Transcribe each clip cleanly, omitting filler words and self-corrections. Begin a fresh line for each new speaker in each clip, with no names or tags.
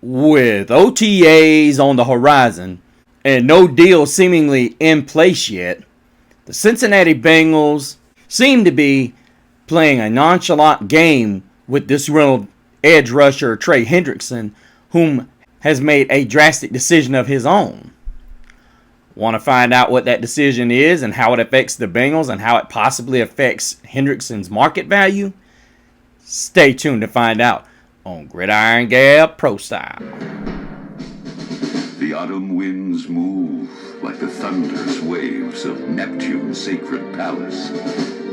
With OTAs on the horizon and no deal seemingly in place yet, the Cincinnati Bengals seem to be playing a nonchalant game with disgruntled edge rusher Trey Hendrickson, whom has made a drastic decision of his own. Want to find out what that decision is and how it affects the Bengals and how it possibly affects Hendrickson's market value? Stay tuned to find out on Gridiron Gab Pro Style.
The autumn winds move like the thunderous waves of Neptune's sacred palace.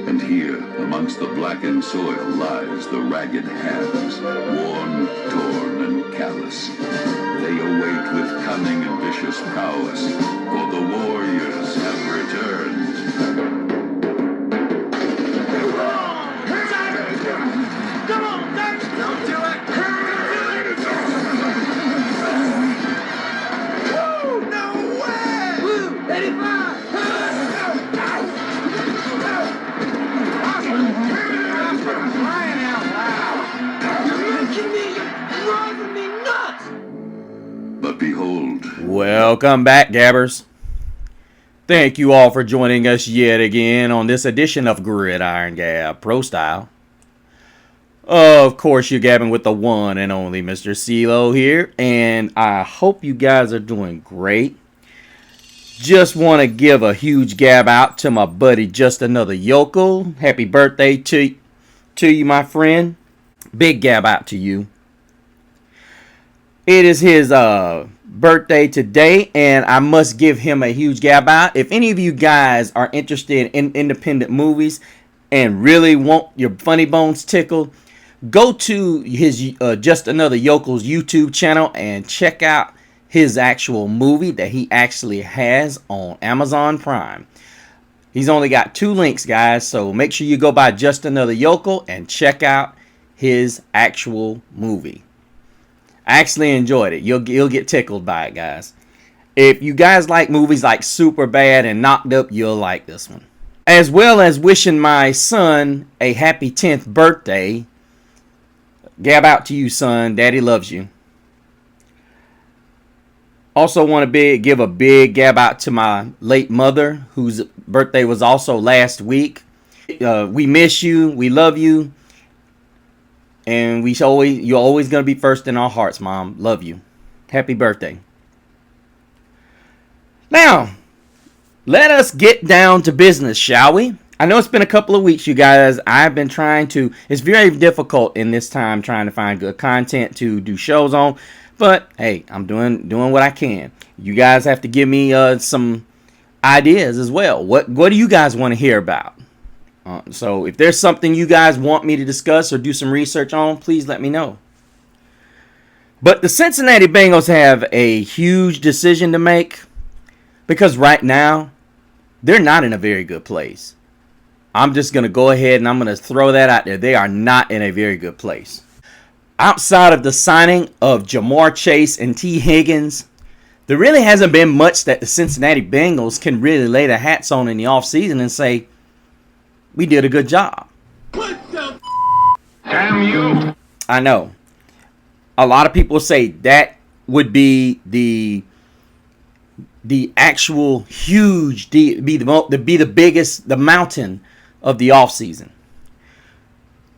And here, amongst the blackened soil, lies the ragged hands, worn, torn, and callous. They await with cunning and vicious prowess, for the warriors have returned.
Come on, Dutch! Don't do it! Woo! No way! Woo! 85! Crying out loud! You're making me driving me nuts!
But behold,
Welcome back, Gabbers. Thank you all for joining us yet again on this edition of Gridiron Gab Pro Style. Of course, you're gabbing with the one and only Mr. CeeLo here, and I hope you guys are doing great. Just want to give a huge gab out to my buddy Just Another Yokel. Happy birthday to you, my friend. Big gab out to you. It is his birthday today, and I must give him a huge gab out. If any of you guys are interested in independent movies and really want your funny bones tickled, go to his Just Another Yokel's YouTube channel and check out his actual movie that he actually has on Amazon Prime. He's only got 2 links, guys, so make sure you go by Just Another Yokel and check out his actual movie. I actually enjoyed it. You'll get tickled by it, guys. If you guys like movies like Superbad and Knocked Up, you'll like this one. As well as wishing my son a happy 10th birthday. Gab out to you, son. Daddy loves you. Also want to give a big gab out to my late mother, whose birthday was also last week. We miss you. We love you. And you're always going to be first in our hearts, Mom. Love you. Happy birthday. Now, let us get down to business, shall we? I know it's been a couple of weeks, you guys. I've been it's very difficult in this time trying to find good content to do shows on. But, hey, I'm doing what I can. You guys have to give me some ideas as well. What do you guys want to hear about? So if there's something you guys want me to discuss or do some research on, please let me know. But the Cincinnati Bengals have a huge decision to make because right now they're not in a very good place. I'm just going to go ahead and I'm going to throw that out there. They are not in a very good place. Outside of the signing of Jamar Chase and T. Higgins, there really hasn't been much that the Cincinnati Bengals can really lay their hats on in the offseason and say, we did a good job.
What the damn you?
I know. A lot of people say that would be the actual huge be the biggest, the mountain of the offseason.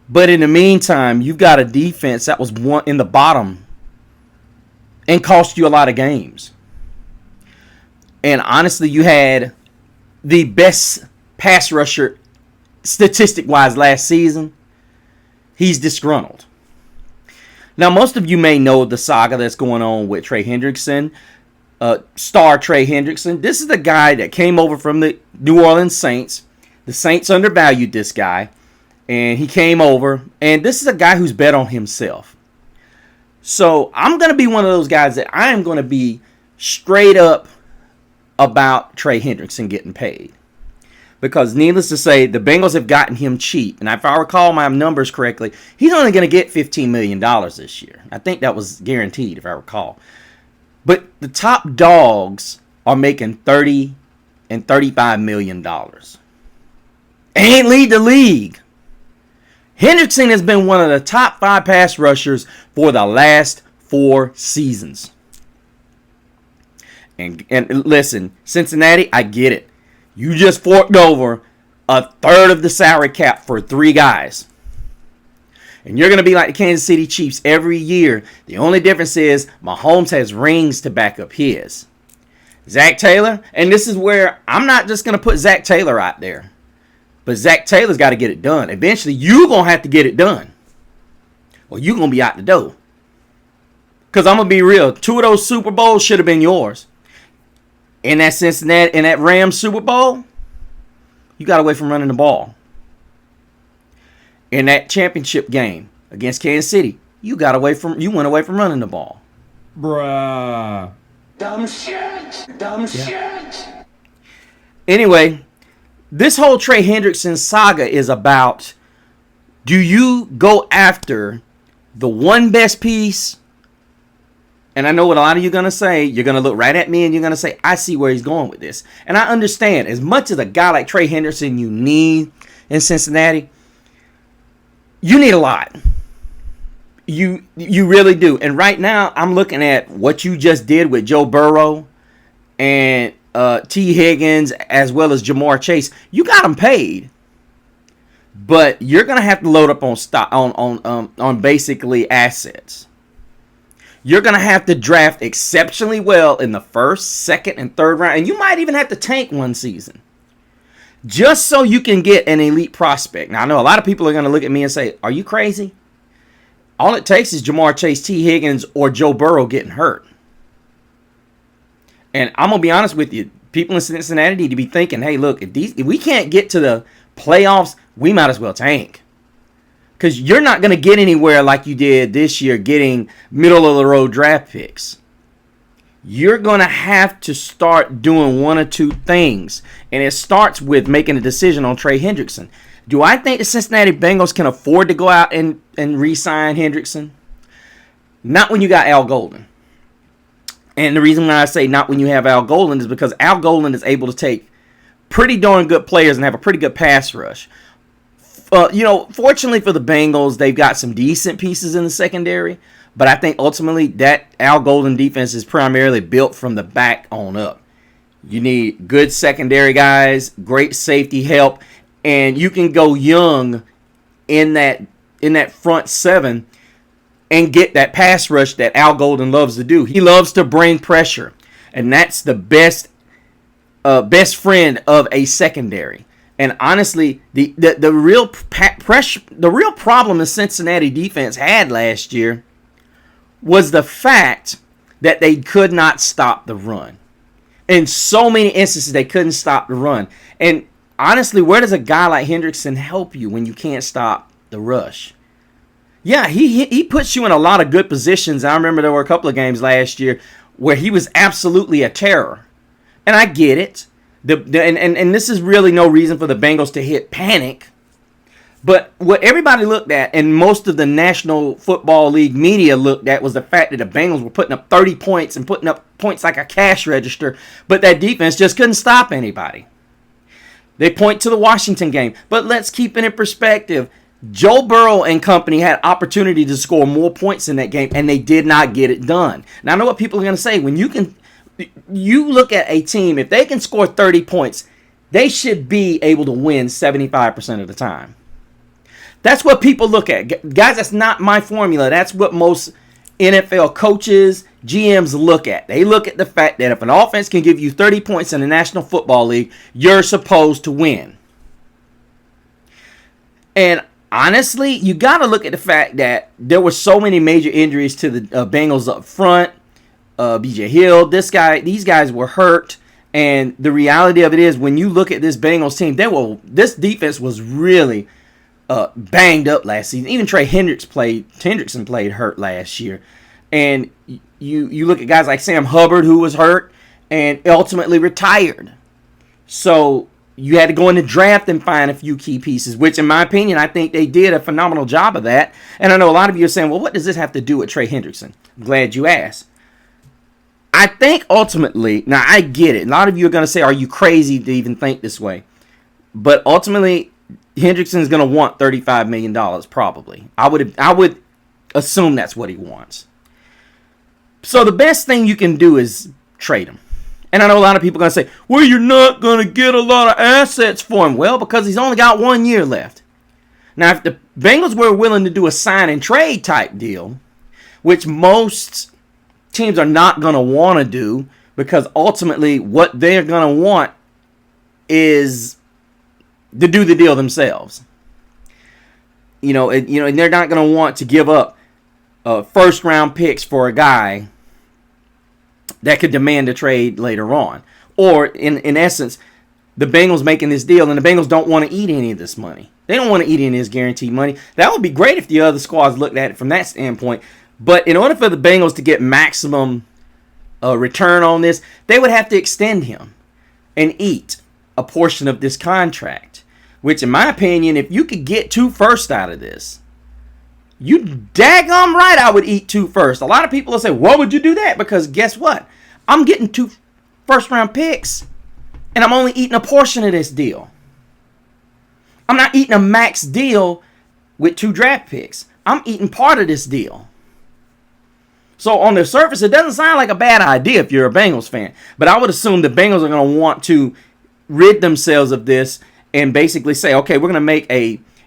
But in the meantime, you've got a defense that was one in the bottom and cost you a lot of games. And honestly, you had the best pass rusher statistic-wise last season. He's disgruntled. Now, most of you may know the saga that's going on with Trey Hendrickson, star Trey Hendrickson. This is the guy that came over from the New Orleans Saints. The Saints undervalued this guy, and he came over. And this is a guy who's bet on himself. So I'm going to be one of those guys that I am going to be straight up about Trey Hendrickson getting paid. Because needless to say, the Bengals have gotten him cheap. And if I recall my numbers correctly, he's only going to get $15 million this year. I think that was guaranteed, if I recall. But the top dogs are making $30 and $35 million. Ain't lead the league. Hendrickson has been one of the top 5 pass rushers for the last 4 seasons. And listen, Cincinnati, I get it. You just forked over a third of the salary cap for 3 guys. And you're going to be like the Kansas City Chiefs every year. The only difference is Mahomes has rings to back up his. Zach Taylor, and this is where I'm not just going to put Zach Taylor out there. But Zach Taylor's got to get it done. Eventually, you're going to have to get it done. Or you're going to be out the door. Because I'm going to be real. 2 of those Super Bowls should have been yours. In that Cincinnati, in that Rams Super Bowl, you got away from running the ball. In that championship game against Kansas City, you went away from running the ball.
Bruh.
Dumb shit. Dumb shit.
Anyway, this whole Trey Hendrickson saga is about, do you go after the one best piece? And I know what a lot of you are going to say. You're going to look right at me and you're going to say, I see where he's going with this. And I understand, as much as a guy like Trey Hendrickson you need in Cincinnati, you need a lot. You really do. And right now, I'm looking at what you just did with Joe Burrow and T. Higgins as well as Jamar Chase. You got them paid. But you're going to have to load up on stock on basically assets. You're going to have to draft exceptionally well in the first, second, and third round. And you might even have to tank one season. Just so you can get an elite prospect. Now, I know a lot of people are going to look at me and say, are you crazy? All it takes is Jamar Chase, T. Higgins, or Joe Burrow getting hurt. And I'm going to be honest with you. People in Cincinnati need to be thinking, hey, look, if we can't get to the playoffs, we might as well tank. Because you're not going to get anywhere like you did this year getting middle-of-the-road draft picks. You're going to have to start doing one or two things. And it starts with making a decision on Trey Hendrickson. Do I think the Cincinnati Bengals can afford to go out and re-sign Hendrickson? Not when you got Al Golden. And the reason why I say not when you have Al Golden is because Al Golden is able to take pretty darn good players and have a pretty good pass rush. Fortunately for the Bengals, they've got some decent pieces in the secondary. But I think ultimately that Al Golden defense is primarily built from the back on up. You need good secondary guys, great safety help, and you can go young in that front 7 and get that pass rush that Al Golden loves to do. He loves to bring pressure, and that's the best friend of a secondary. And honestly, the real problem the Cincinnati defense had last year was the fact that they could not stop the run. In so many instances, they couldn't stop the run. And honestly, where does a guy like Hendrickson help you when you can't stop the rush? Yeah, he puts you in a lot of good positions. I remember there were a couple of games last year where he was absolutely a terror. And I get it. And this is really no reason for the Bengals to hit panic. But what everybody looked at, and most of the National Football League media looked at, was the fact that the Bengals were putting up 30 points and putting up points like a cash register, but that defense just couldn't stop anybody. They point to the Washington game, but let's keep it in perspective. Joe Burrow and company had opportunity to score more points in that game, and they did not get it done. Now, I know what people are going to say. When you look at a team, if they can score 30 points, they should be able to win 75% of the time. That's what people look at. Guys, that's not my formula. That's what most NFL coaches, GMs look at. They look at the fact that if an offense can give you 30 points in the National Football League, you're supposed to win. And honestly, you got to look at the fact that there were so many major injuries to the Bengals up front. BJ Hill, these guys were hurt. And the reality of it is, when you look at this Bengals team, this defense was really banged up last season. Even Trey Hendrickson played hurt last year. And you look at guys like Sam Hubbard, who was hurt and ultimately retired. So you had to go in the draft and find a few key pieces, which in my opinion, I think they did a phenomenal job of that. And I know a lot of you are saying, well, what does this have to do with Trey Hendrickson? I'm glad you asked. I think ultimately, now I get it. A lot of you are going to say, are you crazy to even think this way? But ultimately, Hendrickson is going to want $35 million probably. I would assume that's what he wants. So the best thing you can do is trade him. And I know a lot of people are going to say, well, you're not going to get a lot of assets for him. Well, because he's only got 1 year left. Now, if the Bengals were willing to do a sign and trade type deal, which most teams are not going to want to do, because ultimately what they're going to want is to do the deal themselves. And they're not going to want to give up first round picks for a guy that could demand a trade later on. Or in essence, the Bengals making this deal, and the Bengals don't want to eat any of this money. They don't want to eat any of this guaranteed money. That would be great if the other squads looked at it from that standpoint. But in order for the Bengals to get maximum return on this, they would have to extend him and eat a portion of this contract. Which, in my opinion, if you could get 2 firsts out of this, you daggum right I would eat 2 firsts. A lot of people will say, why would you do that? Because guess what? I'm getting 2 first-round picks, and I'm only eating a portion of this deal. I'm not eating a max deal with 2 draft picks. I'm eating part of this deal. So on the surface, it doesn't sound like a bad idea if you're a Bengals fan. But I would assume the Bengals are going to want to rid themselves of this and basically say, okay, we're going to make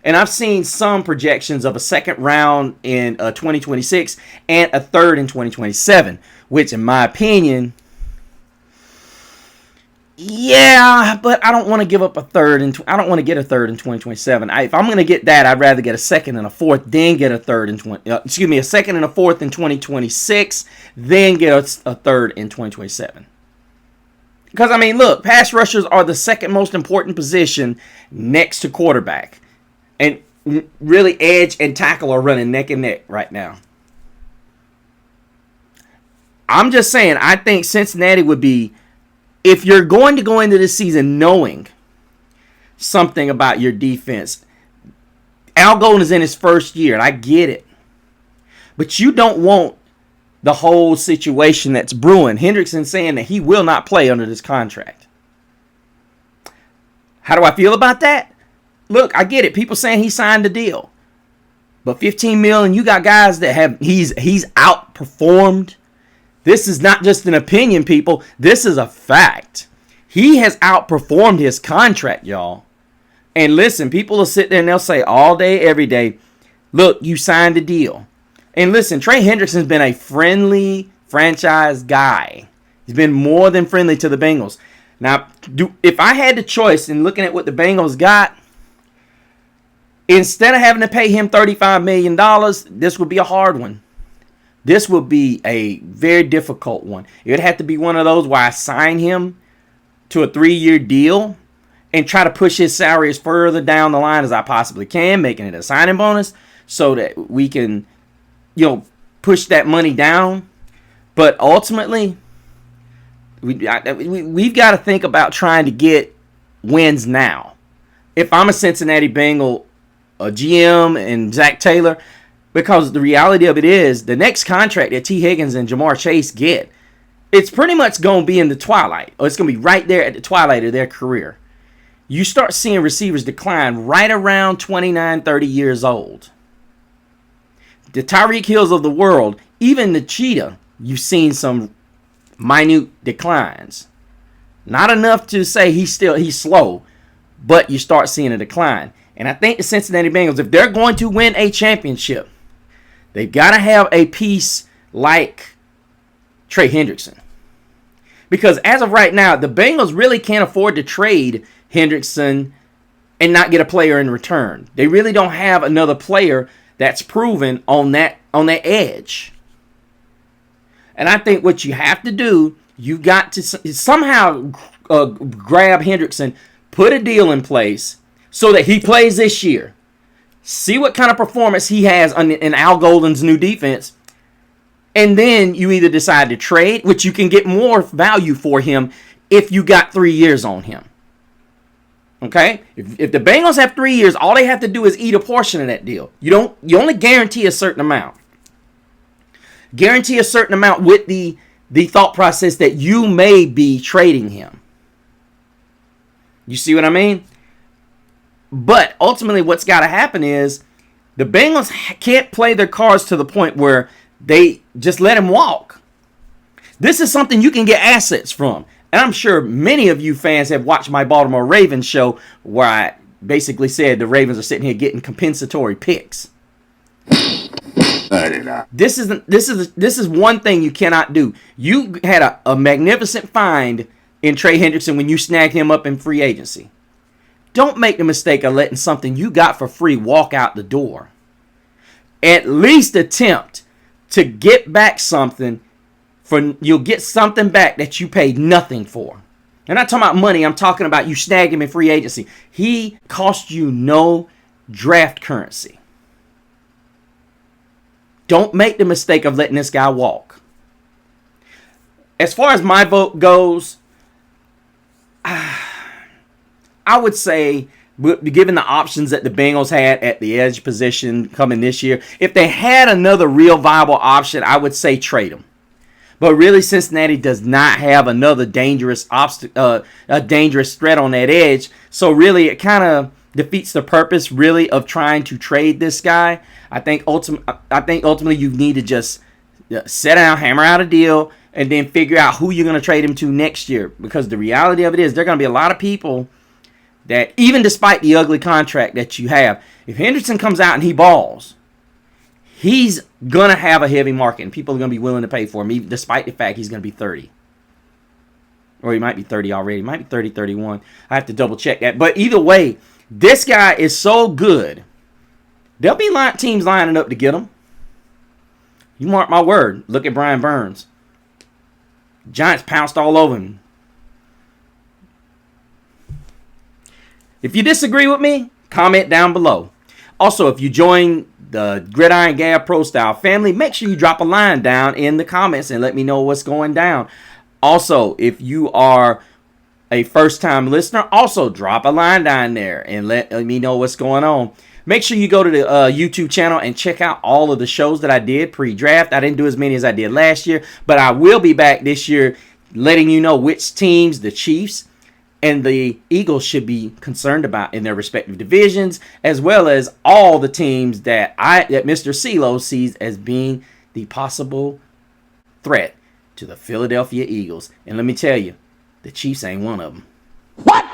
and I've seen some projections of a second round in 2026 and a third in 2027, which in my opinion, yeah, but I don't want to give up a third, and I don't want to get a third in 2027. If I'm going to get that, I'd rather get a second and a fourth, then get a third in a second and a fourth in 2026, then get a third in 2027. Because, I mean, look, pass rushers are the second most important position next to quarterback. And really, edge and tackle are running neck and neck right now. I'm just saying, I think Cincinnati would be, if you're going to go into this season knowing something about your defense, Al Golden is in his first year, and I get it. But you don't want the whole situation that's brewing. Hendrickson saying that he will not play under this contract. How do I feel about that? Look, I get it. People saying he signed the deal. But $15 million, you got guys that have he's outperformed. This is not just an opinion, people. This is a fact. He has outperformed his contract, y'all. And listen, people will sit there and they'll say all day, every day, look, you signed a deal. And listen, Trey Hendrickson's been a friendly franchise guy. He's been more than friendly to the Bengals. Now, if I had the choice in looking at what the Bengals got, instead of having to pay him $35 million, this would be a hard one. This would be a very difficult one. It would have to be one of those where I sign him to a 3-year deal and try to push his salary as further down the line as I possibly can, making it a signing bonus so that we can, push that money down. But ultimately, we've got to think about trying to get wins now. If I'm a Cincinnati Bengal, a GM and Zach Taylor, because the reality of it is the next contract that T. Higgins and Jamar Chase get, it's pretty much going to be in the twilight, or it's going to be right there at the twilight of their career. You start seeing receivers decline right around 29, 30 years old. The Tyreek Hills of the world, even the Cheetah, you've seen some minute declines. Not enough to say he's slow, but you start seeing a decline. And I think the Cincinnati Bengals, if they're going to win a championship, they've got to have a piece like Trey Hendrickson. Because as of right now, the Bengals really can't afford to trade Hendrickson and not get a player in return. They really don't have another player that's proven on that edge. And I think what you have to do, you've got to somehow grab Hendrickson, put a deal in place so that he plays this year. See what kind of performance he has in Al Golden's new defense. And then you either decide to trade, which you can get more value for him if you got 3 years on him. Okay? If the Bengals have 3 years, all they have to do is eat a portion of that deal. You only guarantee a certain amount. Guarantee a certain amount with the thought process that you may be trading him. You see what I mean? But ultimately what's got to happen is the Bengals can't play their cards to the point where they just let him walk. This is something you can get assets from. And I'm sure many of you fans have watched my Baltimore Ravens show where I basically said the Ravens are sitting here getting compensatory picks. This is one thing you cannot do. You had a magnificent find in Trey Hendrickson when you snagged him up in free agency. Don't make the mistake of letting something you got for free walk out the door. At least attempt to get back something. You'll get something back that you paid nothing for. I'm not talking about money. I'm talking about you snagged him in free agency. He cost you no draft currency. Don't make the mistake of letting this guy walk. As far as my vote goes, I would say, given the options that the Bengals had at the edge position coming this year, if they had another real viable option, I would say trade him. But really, Cincinnati does not have another dangerous threat on that edge. So really, it kind of defeats the purpose, really, of trying to trade this guy. I think ultimately you need to just sit down, hammer out a deal, and then figure out who you're going to trade him to next year. Because the reality of it is, there are going to be a lot of people that, even despite the ugly contract that you have, if Hendrickson comes out and he balls, he's going to have a heavy market, and people are going to be willing to pay for him, even despite the fact he's going to be 30. Or he might be 30 already. He might be 30, 31. I have to double check that. But either way, this guy is so good. There'll be teams lining up to get him. You mark my word. Look at Brian Burns. Giants pounced all over him. If you disagree with me, comment down below. Also, if you join the Gridiron Gab Pro Style family, make sure you drop a line down in the comments and let me know what's going down. Also, if you are a first-time listener, also drop a line down there and let me know what's going on. Make sure you go to the YouTube channel and check out all of the shows that I did pre-draft. I didn't do as many as I did last year, but I will be back this year letting you know which teams the Chiefs and the Eagles should be concerned about in their respective divisions, as well as all the teams that Mr. CeeLo sees as being the possible threat to the Philadelphia Eagles. And let me tell you, the Chiefs ain't one of them. What?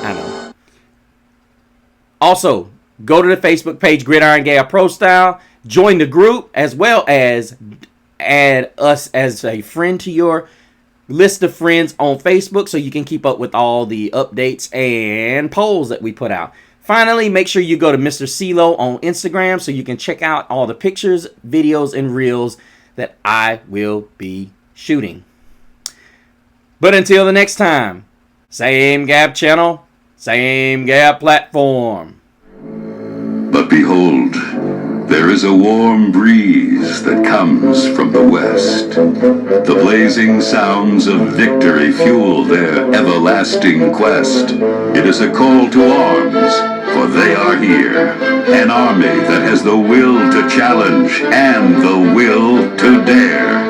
I know. Also, go to the Facebook page, Gridiron Gab Pro Style. Join the group, as well as add us as a friend to your list of friends on Facebook so you can keep up with all the updates and polls that we put out. Finally, make sure you go to Mr. CeeLo on Instagram so you can check out all the pictures, videos, and reels that I will be shooting. But until the next time, same Gab channel, same Gab platform.
But behold, there is a warm breeze that comes from the west. The blazing sounds of victory fuel their everlasting quest. It is a call to arms, for they are here. An army that has the will to challenge and the will to dare.